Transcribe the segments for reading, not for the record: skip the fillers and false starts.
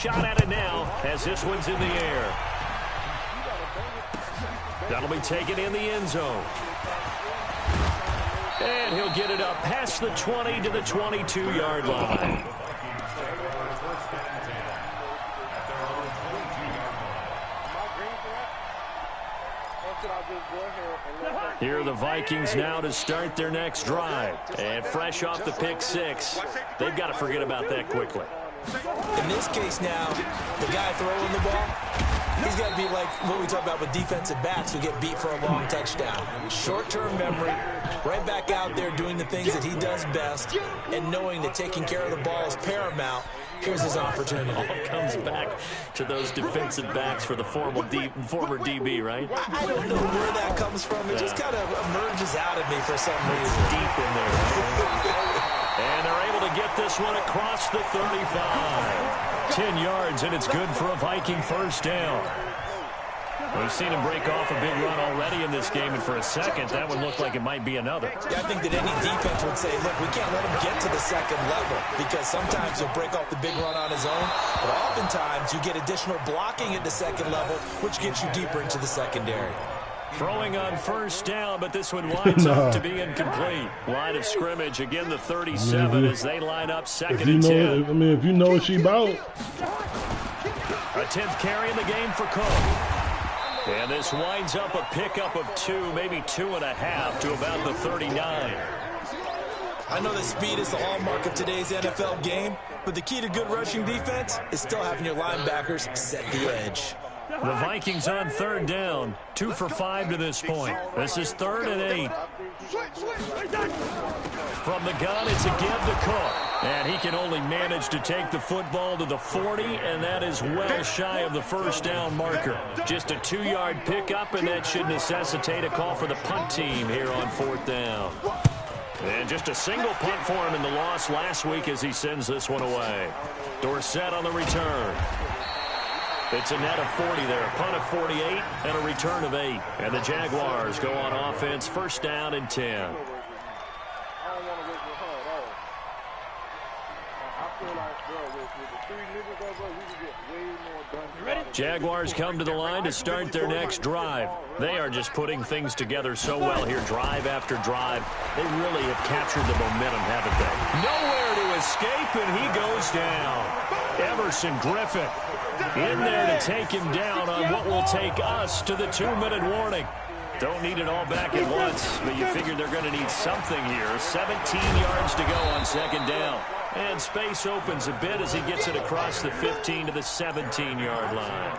Shot at it now as this one's in the air. That'll be taken in the end zone. And he'll get it up past the 20 to the 22-yard line. Here are the Vikings now to start their next drive. And fresh off the pick six, they've got to forget about that quickly. In this case now, the guy throwing the ball, he's got to be like what we talk about with defensive backs who get beat for a long touchdown. Short-term memory, right back out there doing the things that he does best, and knowing that taking care of the ball is paramount. Here's his opportunity. All comes back to those defensive backs for the former DB, right? I don't know where that comes from. It just kind of emerges out of me for some reason. It's deep in there. And they're able to get this one across the 35. 10 yards, and it's good for a Viking first down. We've seen him break off a big run already in this game, and for a second, that one looked like it might be another. Yeah, I think that any defense would say, look, we can't let him get to the second level, because sometimes he'll break off the big run on his own, but oftentimes you get additional blocking at the second level, which gets you deeper into the secondary. Throwing on first down, but this one winds up to be incomplete. Line of scrimmage, again the 37 as they line up second and 10. I mean, if you know what she about. A 10th carry in the game for Cook. And this winds up a pickup of 2, maybe 2.5 to about the 39. I know that speed is the hallmark of today's NFL game, but the key to good rushing defense is still having your linebackers set the edge. The Vikings on third down, 2 for 5 to this point. This is 3rd and 8. From the gun, it's a give to Cook. And he can only manage to take the football to the 40, and that is well shy of the first down marker. Just a 2-yard pickup, and that should necessitate a call for the punt team here on 4th down. And just a single punt for him in the loss last week as he sends this one away. Dorsett on the return. It's a net of 40 there, a punt of 48, and a return of 8. And the Jaguars go on offense, first down and 10. Jaguars come to the line to start their next drive. They are just putting things together so well here, drive after drive. They really have captured the momentum, haven't they? Nowhere to escape, and he goes down. Emerson Griffin in there to take him down on what will take us to the 2-minute warning. Don't need it all back at once, but you figure they're going to need something here. 17 yards to go on second down. And space opens a bit as he gets it across the 15 to the 17-yard line.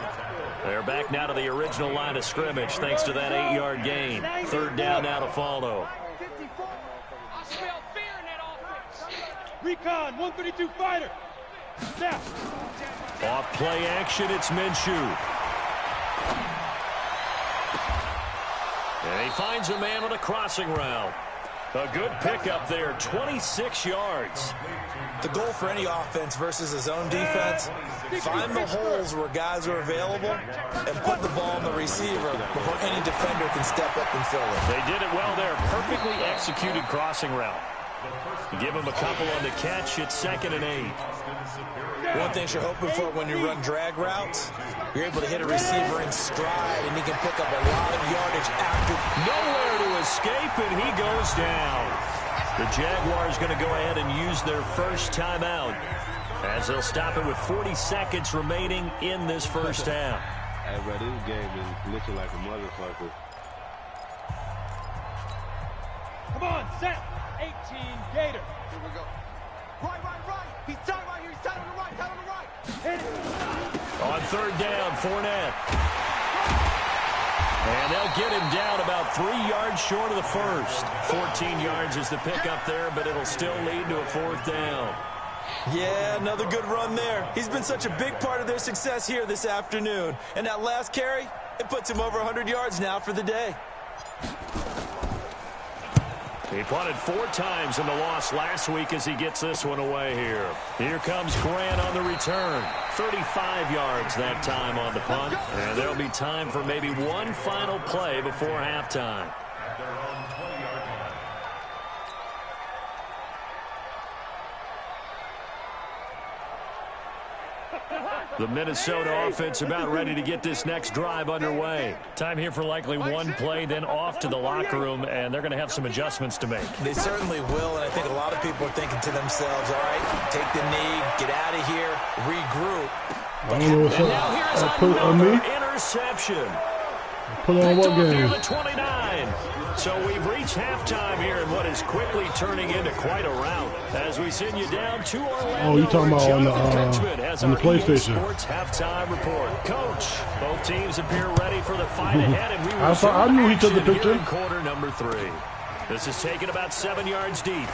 They're back now to the original line of scrimmage thanks to that 8-yard gain. Third down now to follow. Recon, 132 fighter. Snap. Off play action, it's Minshew. And he finds a man on a crossing route. A good pickup there, 26 yards. The goal for any offense versus a zone defense, find the holes where guys are available and put the ball on the receiver before any defender can step up and fill it. They did it well there. Perfectly executed crossing route. Give him a couple on the catch. It's 2nd and 8. One thing you're hoping for when you run drag routes, you're able to hit a receiver in stride, and he can pick up a lot of yardage after. Nowhere to escape, and he goes down. The Jaguars going to go ahead and use their first timeout as they'll stop it with 40 seconds remaining in this first half. Hey, bro, this game is looking like a motherfucker. Come on, set. 18 Gator. Here we go. Right. He's tight right here. He's tight on the right. Tight on the right. Hit it. On third down, Fournette. And they'll get him down about 3 yards short of the first. 14 yards is the pickup there, but it'll still lead to a 4th down. Yeah, another good run there. He's been such a big part of their success here this afternoon. And that last carry, it puts him over 100 yards now for the day. He punted 4 times in the loss last week as he gets this one away here. Here comes Grant on the return. 35 yards that time on the punt. And there'll be time for maybe one final play before halftime. The Minnesota offense about ready to get this next drive underway. Time here for likely one play, then off to the locker room, and they're going to have some adjustments to make. They certainly will, and I think a lot of people are thinking to themselves, all right, take the knee, get out of here, regroup. And now here's another interception. Put on what game? The 29. So we've reached halftime here in what is quickly turning into quite a rout. As we send you down to Orlando. Oh, you talking about on the PlayStation? Sports halftime report. Coach, both teams appear ready for the fight ahead, and we I knew he took the picture. In quarter number 3. This is taken about 7 yards deep.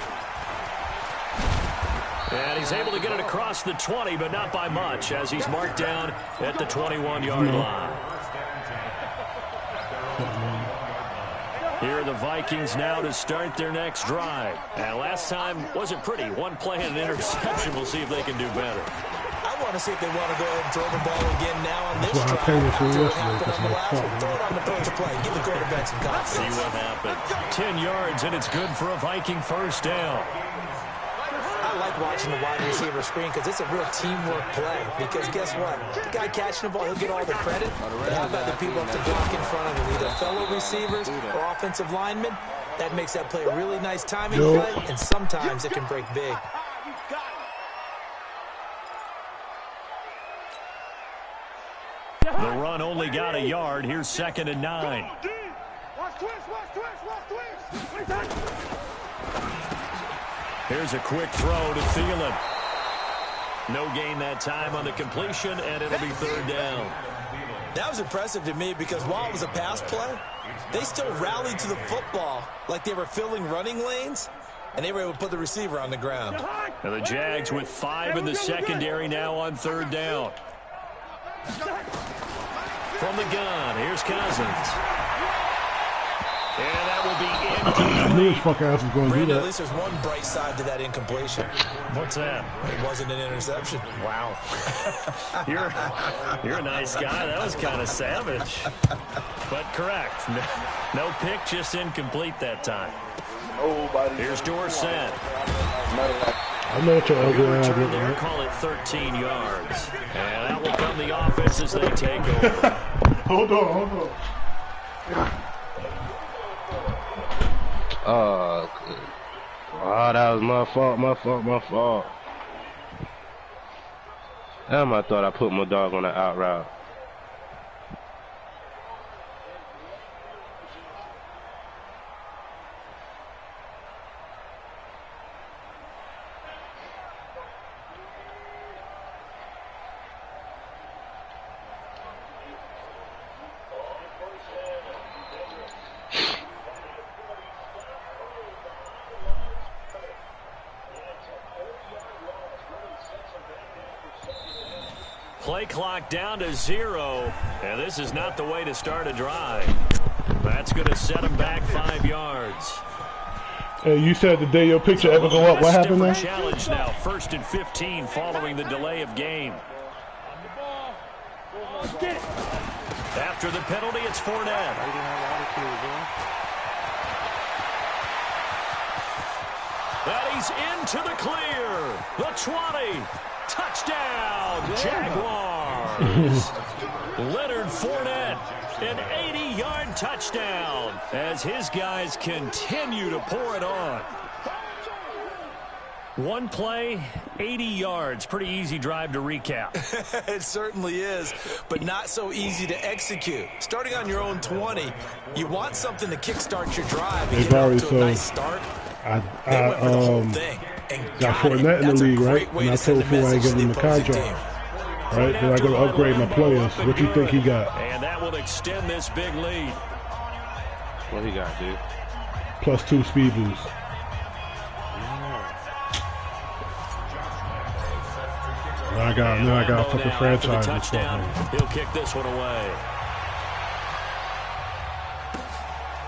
And he's able to get it across the 20, but not by much, as he's marked down at the 21-yard line. Here are the Vikings now to start their next drive. And last time wasn't pretty. One play and an interception. We'll see if they can do better. I want to see if they want to go ahead and throw the ball again now on this drive. Throw it on the first play. Give the quarterback some confidence. See what happens. 10 yards, and it's good for a Viking first down. I like watching the wide receiver screen because it's a real teamwork play. Because guess what? The guy catching the ball, he'll get all the credit. But how about the people up to block in front of him, either fellow receivers or offensive linemen? That makes that play a really nice timing play, and sometimes it can break big. The run only got a yard. Here's 2nd and 9. Here's a quick throw to Thielen. No gain that time on the completion, and it'll be 3rd down. That was impressive to me because while it was a pass play, they still rallied to the football like they were filling running lanes, and they were able to put the receiver on the ground. And the Jags with 5 in the secondary now on 3rd down. From the gun, here's Cousins. And that will be incomplete. I knew his fuck ass was going to do that. At least there's one bright side to that incompletion. What's that? It wasn't an interception. Wow. You're a nice guy. That was kind of savage. But correct. No pick, just incomplete that time. Here's Dorsett. I know what your ugly ass is. There, call it 13 yards. And that will come the offense as they take over. Hold on. Oh, that was my fault. Damn, I thought I put my dog on the out route. Play clock down to 0, and this is not the way to start a drive. That's going to set them back 5 yards. Hey, you said the day your picture ever go up. What happened there? Challenge now, 1st and 15 following the delay of game. After the penalty, it's Fournette. And he's into the clear. The 20. Touchdown, Jaguars. Leonard Fournette, an 80-yard touchdown as his guys continue to pour it on. One play, 80 yards. Pretty easy drive to recap. It certainly is, but not so easy to execute. Starting on your own 20, you want something to kickstart your drive and get off to a nice start. I got Fournette in the league, right? And I told Four I ain't giving him a contract. Right? Then I got to upgrade my players. What you think he got? And that will extend this big lead. What he got, dude? +2 speed boost. Now I got a fucking franchise and stuff. He'll kick this one away.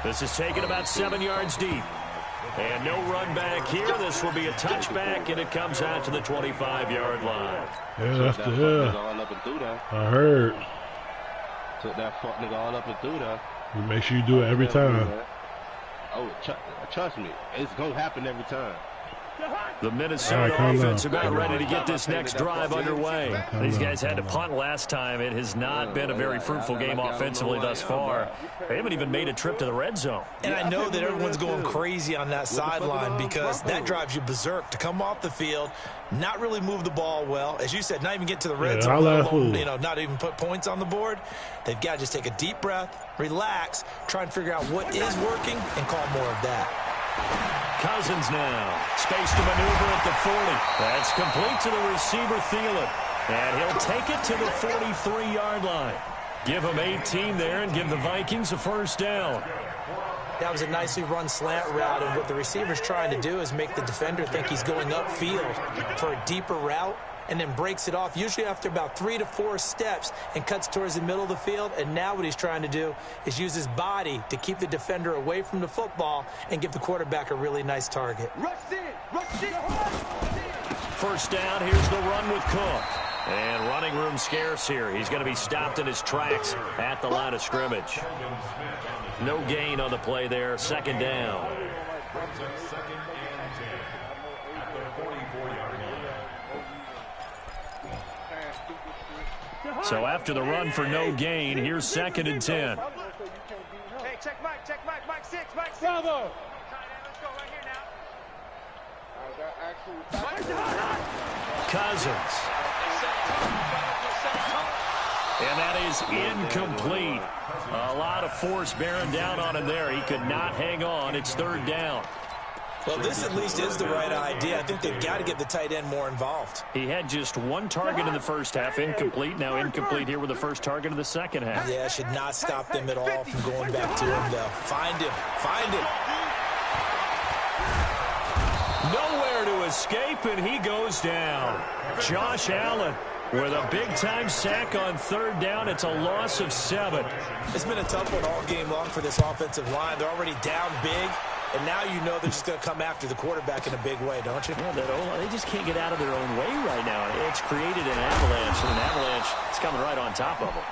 This is taken about 7 yards deep. And no run back here. This will be a touchback, and it comes out to the 25-yard line. Yeah, that's the I heard. Took that fuck nigga all up and through there. You make sure you do it every time. Oh, trust me, it's gonna happen every time. The Minnesota offense about ready to get this next drive underway. These guys had to punt last time. It has not been a very fruitful game offensively thus far. They haven't even made a trip to the red zone. And I know that everyone's going crazy on that sideline because that drives you berserk to come off the field, not really move the ball well. As you said, not even get to the red zone, not even put points on the board. They've got to just take a deep breath, relax, try and figure out what is working, and call more of that. Cousins now. Space to maneuver at the 40. That's complete to the receiver, Thielen. And he'll take it to the 43-yard line. Give him 18 there and give the Vikings a first down. That was a nicely run slant route, and what the receiver's trying to do is make the defender think he's going upfield for a deeper route, and then breaks it off, usually after about 3 to 4 steps, and cuts towards the middle of the field. And now what he's trying to do is use his body to keep the defender away from the football and give the quarterback a really nice target. First down, here's the run with Cook. And running room scarce here. He's going to be stopped in his tracks at the line of scrimmage. No gain on the play there. Second down. So after the run for no gain, here's 2nd and 10. Hey, check Mike, Mike 6, Mike 6. Bravo. Let's go right here now. Cousins. And that is incomplete. A lot of force bearing down on him there. He could not hang on. It's 3rd down. Well, this at least is the right idea. I think they've got to get the tight end more involved. He had just 1 target in the first half, incomplete. Now incomplete here with the first target of the second half. Yeah, should not stop them at all from going back to him, though. Find him. Find him. Nowhere to escape, and he goes down. Josh Allen with a big-time sack on 3rd down. It's a loss of 7. It's been a tough one all game long for this offensive line. They're already down big. And now you know they're just going to come after the quarterback in a big way, don't you? Yeah, they just can't get out of their own way right now. It's created an avalanche, and an avalanche is coming right on top of them.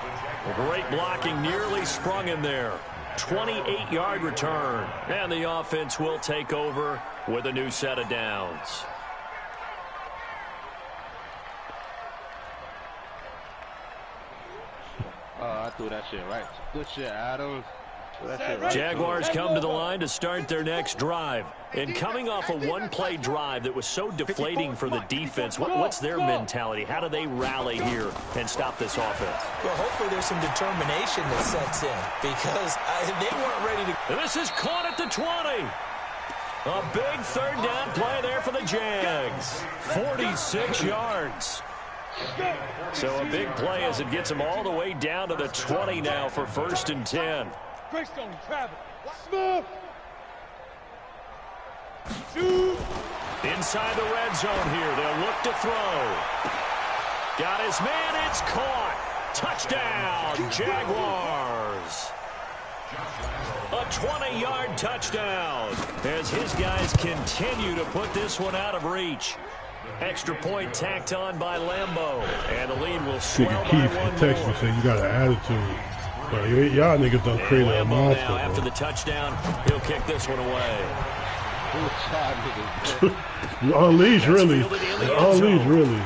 Great blocking, nearly sprung him there. 28-yard return. And the offense will take over with a new set of downs. I threw that shit right. Good shit, Adams. Jaguars come to the line to start their next drive. And coming off a 1-play drive that was so deflating for the defense, what's their mentality? How do they rally here and stop this offense? Well, hopefully there's some determination that sets in because they weren't ready to. And this is caught at the 20. A big 3rd down play there for the Jags. 46 yards. So a big play as it gets them all the way down to the 20 now for 1st and 10. Greystone, travel. Smith. Inside the red zone here. They'll look to throw. Got his man. It's caught. Touchdown, Jaguars. A 20-yard touchdown as his guys continue to put this one out of reach. Extra point tacked on by Lambeau. And the lead will swell by 1 text me saying you got an attitude. But y'all niggas done created a monster. Now, after the touchdown, he'll kick this one away. Unleash, really. Unleash, really.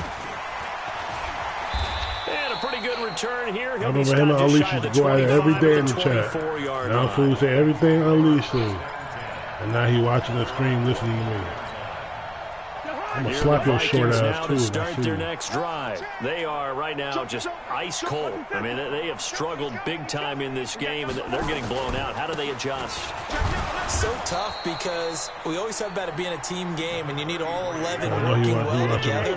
And a pretty good return here. I remember him and Unleash used to go at it every day in the chat. Now fools say everything Unleash says. And now he watching the stream listening to me. I'm going to slap your short ass, too. Start their next drive. They are right now just ice cold. I mean, they have struggled big time in this game, and they're getting blown out. How do they adjust? So tough because we always talk about it being a team game, and you need all 11 working well together.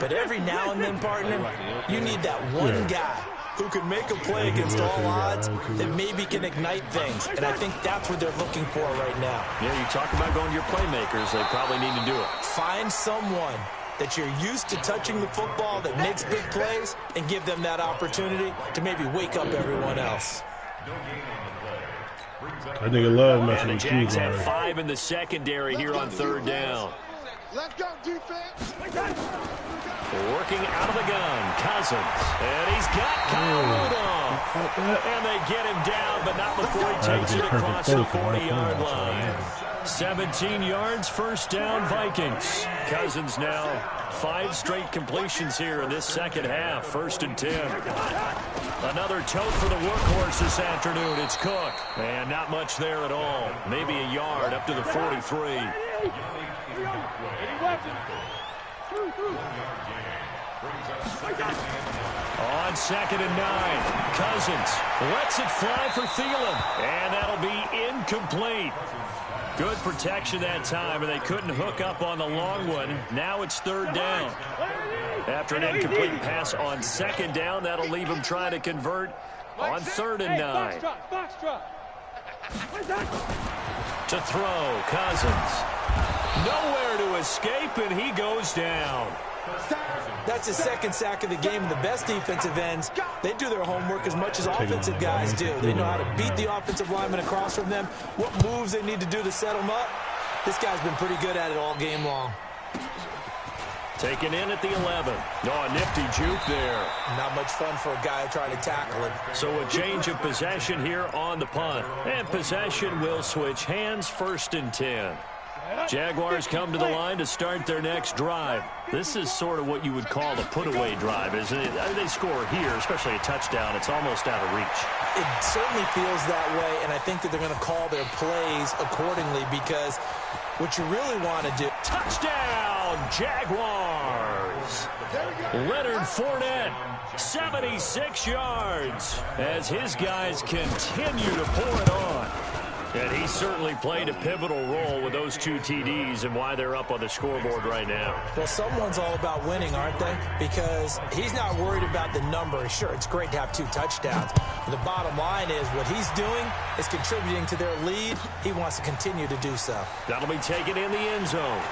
But every now and then, partner, you need that one guy who can make a play against all odds that maybe can ignite things. And I think that's what they're looking for right now. Yeah, you talk about going to your playmakers. They probably need to do it. Find someone that you're used to touching the football that makes big plays and give them that opportunity to maybe wake up everyone else. I nigga love messing with the Jags have 5 in the secondary here on 3rd down. Let's go, defense. Working out of the gun, Cousins. And he's got Kyle Rudolph. And they get him down, but not before he takes it across the 40-yard line. 17 yards, first down, Vikings. Cousins now 5 straight completions here in this second half, 1st and 10. Another tote for the workhorse this afternoon. It's Cook. And not much there at all. Maybe a yard up to the 43. On 2nd and 9, Cousins lets it fly for Thielen. And that'll be incomplete. Good protection that time, and they couldn't hook up on the long one. Now it's 3rd down. After an incomplete pass on 2nd down, that'll leave them trying to convert on 3rd and 9. To throw, Cousins. Nowhere to escape, and he goes down. That's his 2nd sack of the game. And the best defensive ends, they do their homework as much as offensive guys do. They know how to beat the offensive lineman across from them, what moves they need to do to set them up. This guy's been pretty good at it all game long. Taken in at the 11. Oh, a nifty juke there. Not much fun for a guy trying to tackle it. So a change of possession here on the punt. And possession will switch hands, 1st and 10. Jaguars come to the line to start their next drive. This is sort of what you would call a put-away drive, isn't it? I mean, they score here, especially a touchdown. It's almost out of reach. It certainly feels that way, and I think that they're going to call their plays accordingly because what you really want to do... Touchdown, Jaguars! Leonard Fournette, 76 yards, as his guys continue to pour it on. And he certainly played a pivotal role with those 2 TDs and why they're up on the scoreboard right now. Well, someone's all about winning, aren't they? Because he's not worried about the number. Sure, it's great to have 2 touchdowns. But the bottom line is what he's doing is contributing to their lead. He wants to continue to do so. That'll be taken in the end zone.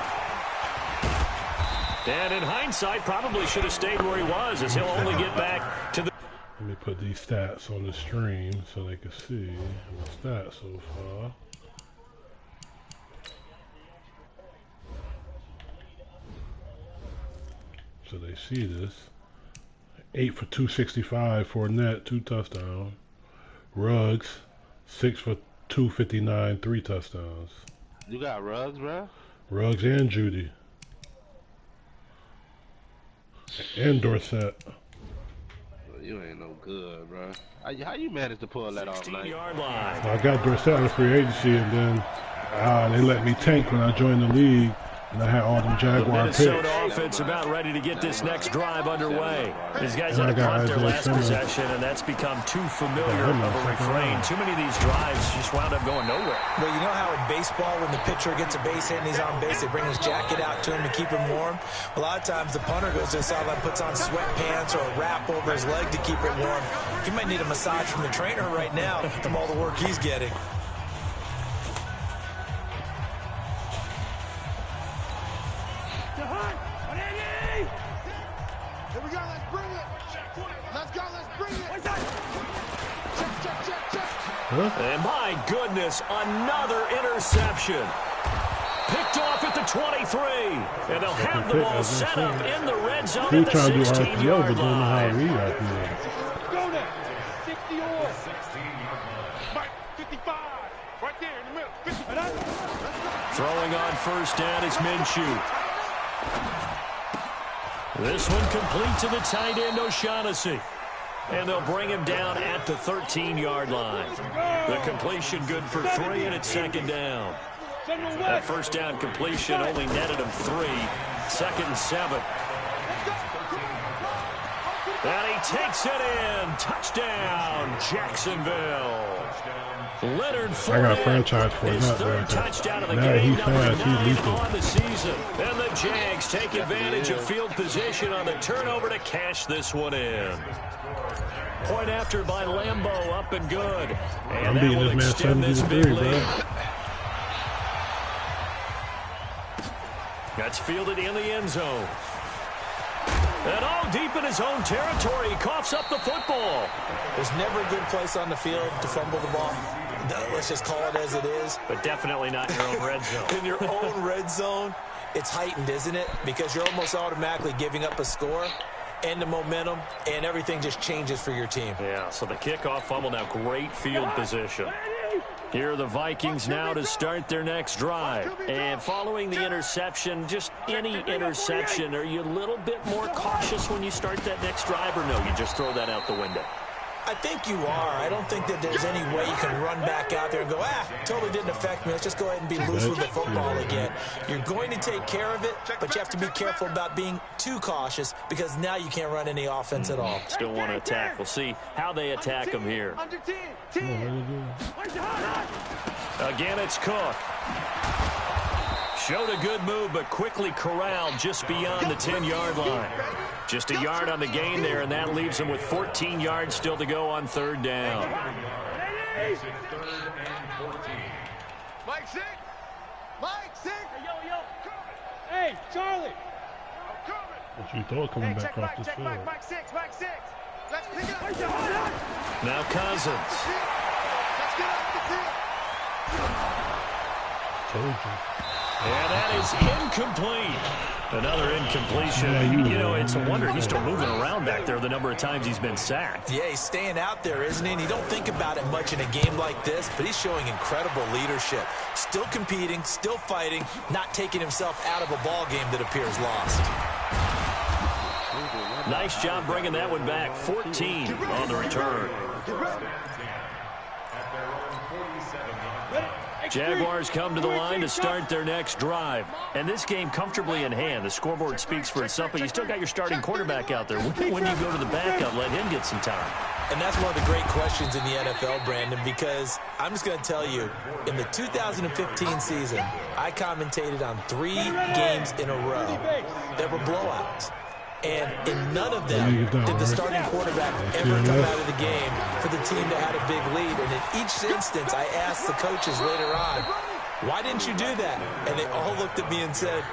And in hindsight, probably should have stayed where he was, as he'll only get back to the... Let me put these stats on the stream so they can see my stats so far. So they see this. 8 for 265 for Fournette, 2 touchdowns. Ruggs, 6 for 259, 3 touchdowns. You got Ruggs, bro? Ruggs and Judy. And Dorsett. You ain't no good, bro. How you managed to pull that off, like? I got Dorsett in free agency, and then they let me tank when I joined the league, and I had all them Jaguar picks. The Minnesota offense about ready to get this next drive underway. These guys had to punt their last possession, and that's become too familiar of a refrain. Too many of these drives just wound up going nowhere. Well, you know how in baseball, when the pitcher gets a base hit and he's on base, they bring his jacket out to him to keep him warm? A lot of times the punter goes to the sideline, puts on sweatpants or a wrap over his leg to keep it warm. He might need a massage from the trainer right now from all the work he's getting. And my goodness, another interception. Picked off at the 23. And they'll have the ball set up in the red zone at the 16-yard line. Go there. 60 or 55. Right there in the middle. 55. Throwing on 1st down is Minshew. This one complete to the tight end, O'Shaughnessy. And they'll bring him down at the 13-yard line. The completion good for 3, and it's 2nd down. That 1st down completion only netted him 3. 2nd and 7. And he takes it in. Touchdown, Jacksonville. Leonard Fournette, I got franchise for his that. 3rd touchdown of the now game, he's fast. He's lethal on the season. And the Jags take advantage of field position on the turnover to cash this one in. Point after by Lambeau, up and good. And I'm that beating will this man extend this 73, big bro. lead. That's fielded in the end zone. And all deep in his own territory, he coughs up the football. There's never a good place on the field to fumble the ball. Let's just call it as it is. But definitely not in your own red zone. In your own red zone, it's heightened, isn't it? Because you're almost automatically giving up a score and the momentum, and everything just changes for your team. Yeah, so the kickoff fumble, now great field position. Here are the Vikings now to start their next drive. And following the interception, just any interception, are you a little bit more cautious when you start that next drive, or no, you just throw that out the window? I think you are. I don't think that there's any way you can run back out there and go, totally didn't affect me. Let's just go ahead and be loose with the football again. You're going to take care of it, but you have to be careful about being too cautious because now you can't run any offense at all. Still want to attack. We'll see how they attack him here. Again, it's Cook. Showed a good move, but quickly corralled just beyond the 10-yard line. Just a yard on the gain there, and that leaves him with 14 yards still to go on third down. Mike 6. Mike 6. Hey, Charlie. What you thought coming back off the field? Mike 6. Mike 6. Let's pick it up. Now Cousins. Let's get off the field. Told you. And that is incomplete. Another incompletion. You know, it's a wonder he's still moving around back there the number of times he's been sacked. Yeah, he's staying out there, isn't he? And you don't think about it much in a game like this, but he's showing incredible leadership. Still competing, still fighting, not taking himself out of a ball game that appears lost. Nice job bringing that one back. 14 on the return. Jaguars come to the line to start their next drive. And this game comfortably in hand. The scoreboard speaks for itself, but you still got your starting quarterback out there. When you go to the backup, let him get some time. And that's one of the great questions in the NFL, Brandon, because I'm just going to tell you, in the 2015 season, I commentated on 3 games in a row that were blowouts. And in none of them did the starting quarterback ever come out of the game for the team that had a big lead. And in each instance, I asked the coaches later on, why didn't you do that? And they all looked at me and said,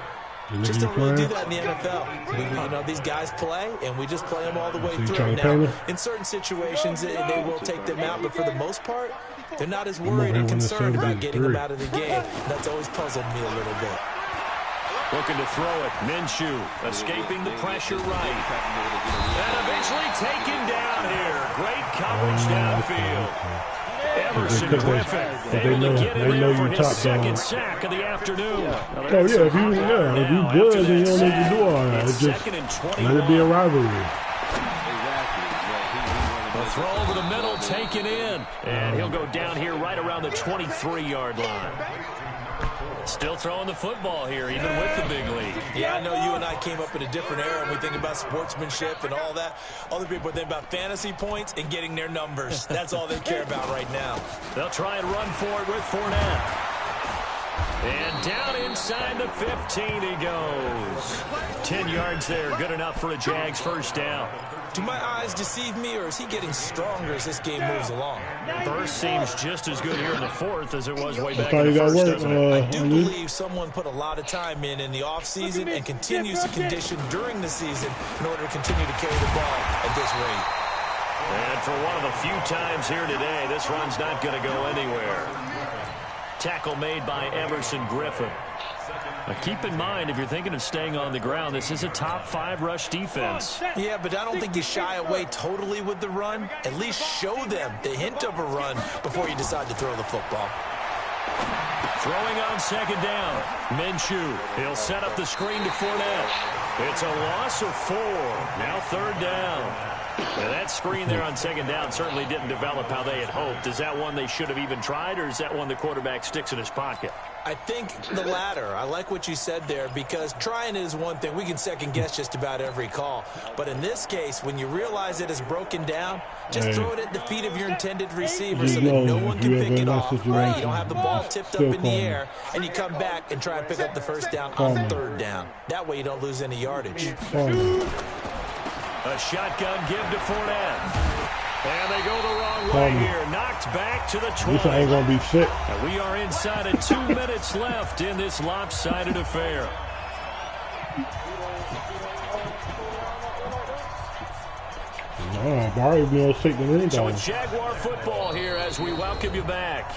just don't really do that in the NFL. These guys play, and we just play them all the way through. Now, in certain situations, they will take them out, but for the most part, they're not as worried and concerned about getting them out of the game. That's always puzzled me a little bit. Looking to throw it. Minshew escaping the pressure right. And eventually taken down here. Great coverage downfield. Emerson Griffin able to get in there for his second sack of the afternoon. If you good, then you don't need to do all that. It's just let it be a rivalry. The throw over the middle taken in. And he'll go down here right around the 23-yard line. Still throwing the football here, even with the big lead. Yeah, I know you and I came up in a different era, and we think about sportsmanship and all that. Other people think about fantasy points and getting their numbers. That's all they care about right now. They'll try and run for it with Fournette. And down inside the 15 he goes. 10 yards there, good enough for a Jags first down. Do my eyes deceive me, or is he getting stronger as this game moves along? Burst seems just as good here in the fourth as it was way back in the first, doesn't it? I do believe someone put a lot of time in the offseason and continues to condition during the season in order to continue to carry the ball at this rate. And for one of the few times here today, this run's not going to go anywhere. Tackle made by Emerson Griffin. Now keep in mind, if you're thinking of staying on the ground, this is a top 5 rush defense. Yeah, but I don't think you shy away totally with the run. At least show them the hint of a run before you decide to throw the football. Throwing on second down. Minshew. He'll set up the screen to Fournette. It's a loss of 4. Now third down. Now that screen there on second down certainly didn't develop how they had hoped. Is that one they should have even tried, or is that one the quarterback sticks in his pocket? I think the latter. I like what you said there, because trying is one thing. We can second guess just about every call. But in this case, when you realize it is broken down, just throw it at the feet of your intended receiver so that no one can pick it off. Right? You don't have the ball tipped up in the air, and you come back and try and pick up the first down on third down. That way you don't lose any yardage. A shotgun give to Fournette. And they go the wrong way here. Knocked back to the 20. This ain't going to be sick. And we are inside of 2 minutes left in this lopsided affair. Barry will take the ring So down. it's Jaguar football here as we welcome you back.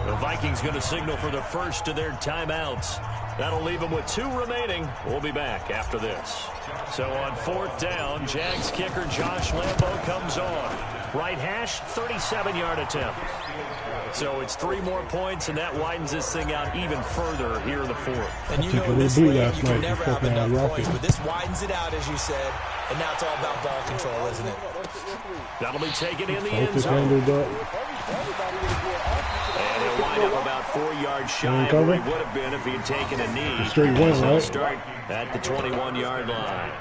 The Vikings going to signal for the first of their timeouts. That'll leave them with 2 remaining. We'll be back after this. So on fourth down, Jags kicker Josh Lambo comes on. Right hash, 37-yard attempt. So it's 3 more points, and that widens this thing out even further here in the fourth. And you know in this league, you can never have enough points, but this widens it out, as you said, and now it's all about ball control, isn't it? That'll be taken in the end zone. And he'll wind up about 4 yards shy of where he would have been if he had taken a knee. Straight win, so right? Start at the 21-yard line.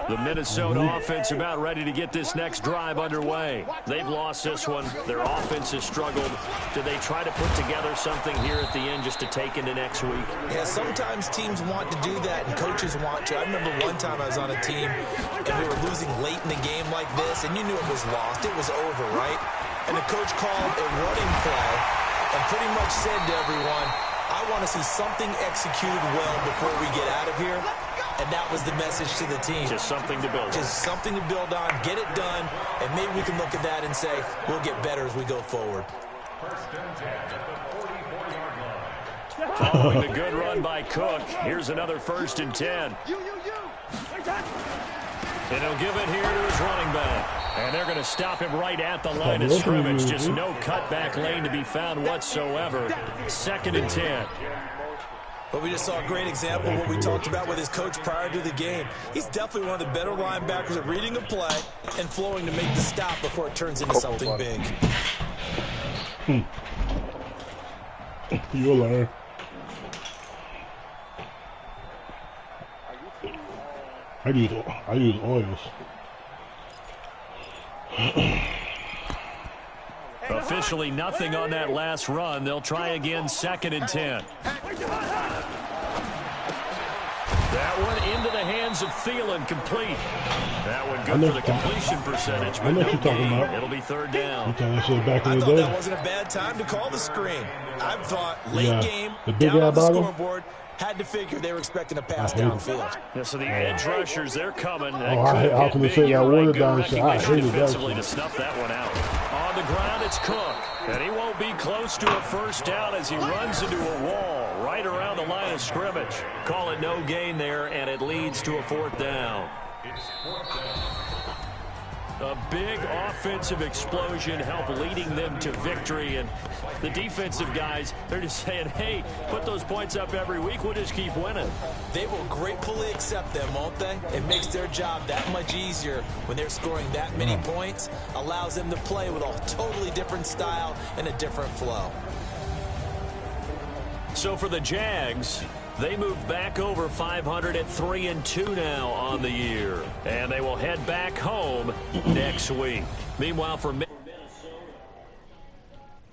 The Minnesota offense about ready to get this next drive underway. They've lost this one. Their offense has struggled. Do they try to put together something here at the end just to take into next week? Yeah, sometimes teams want to do that and coaches want to. I remember one time I was on a team and we were losing late in the game like this, and you knew it was lost. It was over, right? And the coach called a running play and pretty much said to everyone, I want to see something executed well before we get out of here. And that was the message to the team. Just something to build on. Just something to build on, get it done, and maybe we can look at that and say, we'll get better as we go forward. Following the good run by Cook, here's another 1st and 10. And he'll give it here to his running back. And they're going to stop him right at the line of scrimmage. Just no cutback lane to be found whatsoever. 2nd and 10. But we just saw a great example of what we talked about with his coach prior to the game. He's definitely one of the better linebackers at reading a play and flowing to make the stop before it turns into something big. You'll learn. I use oils. Officially nothing on that last run. They'll try again, 2nd and 10. That one into the hands of Thielen, complete. That one good for the completion percentage, but no gain. It'll be 3rd down. I thought that wasn't a bad time to call the screen. I thought late game, down on the scoreboard, had to figure they were expecting a pass downfield. Yeah, so the edge rushers, they're coming. I was going to say that word down. I hated defensively that. To snuff that one out. On the ground, it's Cook. And he won't be close to a 1st down as he runs into a wall right around the line of scrimmage. Call it no gain there, and it leads to a 4th down. A big offensive explosion helped leading them to victory. And the defensive guys, they're just saying, hey, put those points up every week. We'll just keep winning. They will gratefully accept them, won't they? It makes their job that much easier when they're scoring that many points. Allows them to play with a totally different style and a different flow. So for the Jags, they move back over 500 at 3-2 now on the year. And they will head back home next week. Meanwhile, for